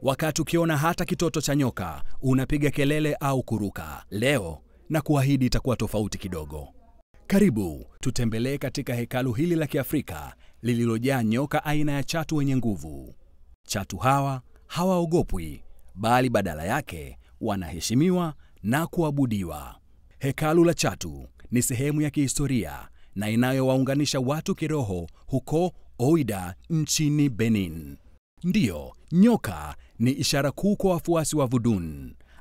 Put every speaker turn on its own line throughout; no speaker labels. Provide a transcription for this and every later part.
Wakati ukiona hata kitoto cha nyoka, unapiga kelele au kuruka. Leo na kuahidi itakuwa tofauti kidogo. Karibu tutembelee katika hekalu hili la Kiafrika lililojaa nyoka aina ya chatu wenye nguvu. Chatu hawa hawaogopwi, bali badala yake wanaheshimiwa na kuabudiwa. Hekalu la chatu ni sehemu ya kihistoria na inayowaunganisha watu kiroho huko Oida nchini Benin. Ndiyo, nyoka ni ishara kuu kwa wafuasi wa Voodoo,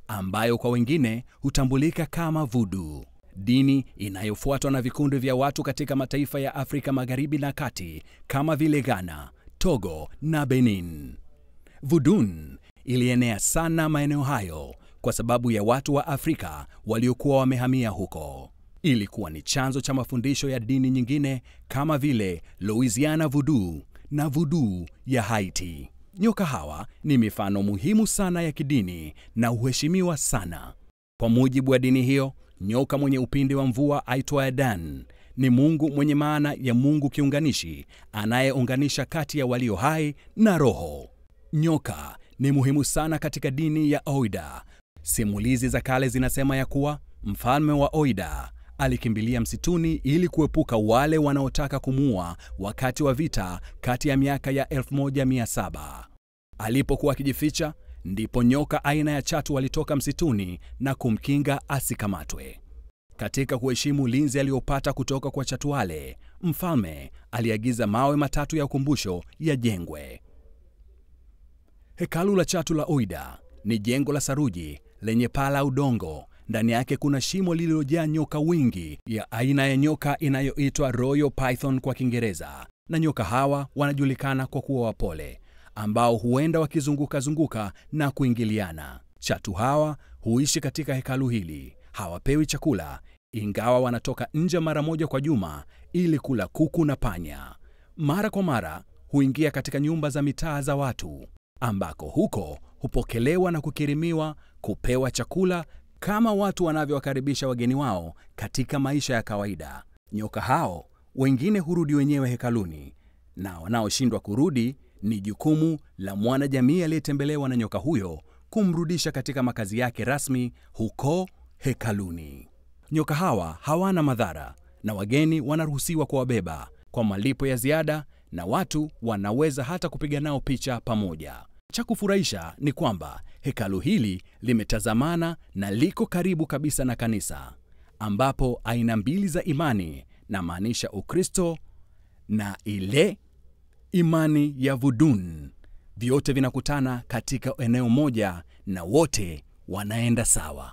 ambayo kwa wengine hutambulika kama Voodoo, dini inayofuatwa na vikundi vya watu katika mataifa ya Afrika Magharibi na Kati kama vile Ghana, Togo na Benin. Voodoo ilienea sana maeneo hayo kwa sababu ya watu wa Afrika waliokuwa wamehamia huko. Ilikuwa ni chanzo cha mafundisho ya dini nyingine kama vile Louisiana Voodoo na Voodoo ya Haiti. Nyoka hawa ni mifano muhimu sana ya kidini na uheshimiwa sana. Kwa mujibu wa dini hiyo, nyoka mwenye upinde wa mvua aitwaye Dan ni mungu mwenye maana ya Mungu kiunganishi anayeunganisha kati ya walio hai na roho. Nyoka ni muhimu sana katika dini ya Oida. Simulizi za kale zinasema ya kuwa mfalme wa Oida alikimbilia msituni ili kuepuka wale wanaotaka kumuua wakati wa vita kati ya miaka ya 1700. Alipokuwa akijificha, ndipo nyoka aina ya chatu walitoka msituni na kumkinga asikamatwe. Katika kuheshimu ulinzi aliopata kutoka kwa chatu wale, mfalme aliagiza mawe matatu ya ukumbusho yajengwe. Hekalu la chatu la Oida ni jengo la saruji lenye paa la udongo. Ndani yake kuna shimo lililojaa nyoka wingi ya aina ya nyoka inayoitwa Royal Python kwa Kiingereza, na nyoka hawa wanajulikana kwa kuwa wapole, ambao huenda wakizunguka na kuingiliana. Chatu hawa huishi katika hekalu hili. Hawapewi chakula, ingawa wanatoka nje mara moja kwa juma ili kula kuku na panya. Mara kwa mara huingia katika nyumba za mitaa za watu, ambako huko hupokelewa na kukirimiwa, kupewa chakula kama watu wanavyowakaribisha wageni wao katika maisha ya kawaida. Nyoka hao wengine hurudi wenyewe hekaluni, na wanaoshindwa kurudi ni jukumu la mwanajamii aliyetembelewa na nyoka huyo kumrudisha katika makazi yake rasmi huko hekaluni. Nyoka hawa hawana madhara na wageni wanaruhusiwa kuwabeba kwa malipo ya ziada, na watu wanaweza hata kupiga nao picha pamoja. Cha kufurahisha ni kwamba hekalu hili limetazamana na liko karibu kabisa na kanisa, ambapo aina mbili za imani, na maanisha Ukristo na ile imani ya Voodoo, vyote vinakutana katika eneo moja na wote wanaenda sawa.